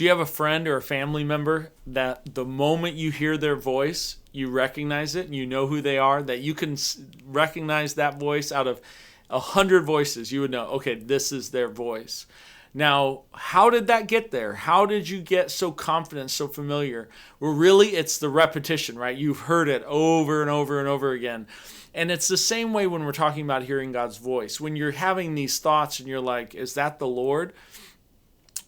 Do you have a friend or a family member that the moment you hear their voice, you recognize it and you know who they are, that you can recognize that voice out of 100 voices? You would know, okay, this is their voice. Now, how did that get there? How did you get so confident, so familiar? Well, really, it's the repetition, right? You've heard it over and over and over again. And it's the same way when we're talking about hearing God's voice. When you're having these thoughts and you're like, is that the Lord?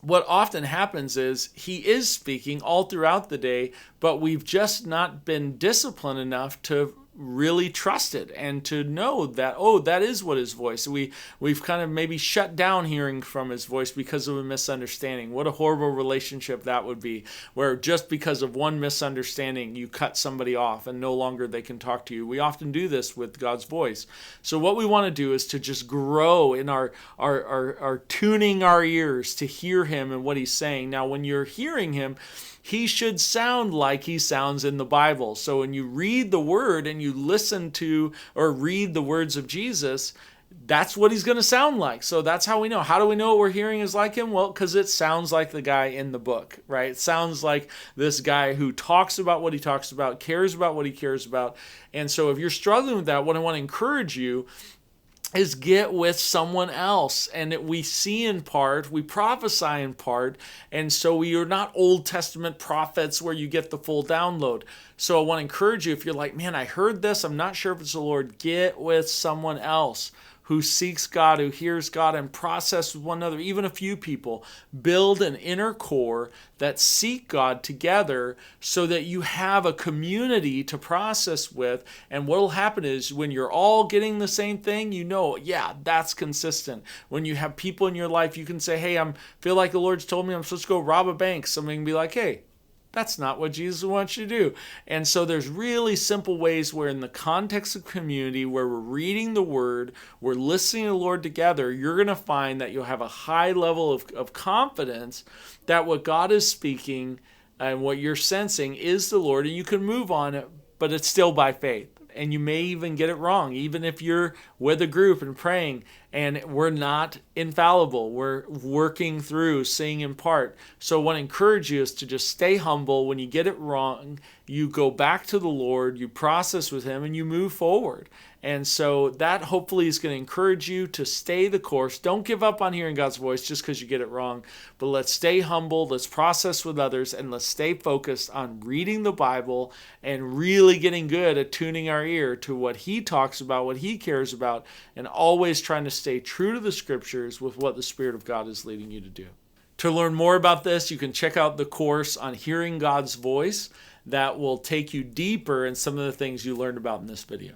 What often happens is he is speaking all throughout the day, but we've just not been disciplined enough to really trust it and to know that, oh, that is what his voice. We've kind of maybe shut down hearing from his voice because of a misunderstanding. What a horrible relationship that would be, where just because of one misunderstanding you cut somebody off and no longer they can talk to you. We often do this with God's voice. So what we want to do is to just grow in our tuning our ears to hear him and what he's saying. Now, when you're hearing him, he should sound like he sounds in the Bible. So when you read the word and you listen to or read the words of Jesus, that's what he's going to sound like. So that's how we know. How do we know what we're hearing is like him? Well, because it sounds like the guy in the book, right? It sounds like this guy who talks about what he talks about, cares about what he cares about. And so if you're struggling with that, what I want to encourage you is get with someone else. And we see in part, we prophesy in part, and so we are not Old Testament prophets where you get the full download. So I want to encourage you, if you're like, man, I heard this, I'm not sure if it's the Lord, get with someone else who seeks God, who hears God, and process with one another, even a few people. Build an inner core that seek God together so that you have a community to process with. And what will happen is when you're all getting the same thing, you know, yeah, that's consistent. When you have people in your life, you can say, hey, I feel like the Lord's told me I'm supposed to go rob a bank. Somebody can be like, hey, that's not what Jesus wants you to do. And so there's really simple ways where in the context of community, where we're reading the word, we're listening to the Lord together, you're going to find that you'll have a high level of confidence that what God is speaking and what you're sensing is the Lord, and you can move on it, but it's still by faith. And you may even get it wrong, even if you're with a group and praying, and we're not infallible. We're working through, seeing in part. So what I encourage you is to just stay humble. When you get it wrong, you go back to the Lord, you process with him, and you move forward. And so that hopefully is going to encourage you to stay the course. Don't give up on hearing God's voice just because you get it wrong. But let's stay humble, let's process with others, and let's stay focused on reading the Bible and really getting good at tuning our ear to what he talks about, what he cares about, and always trying to stay true to the scriptures with what the Spirit of God is leading you to do. To learn more about this, you can check out the course on hearing God's voice that will take you deeper in some of the things you learned about in this video.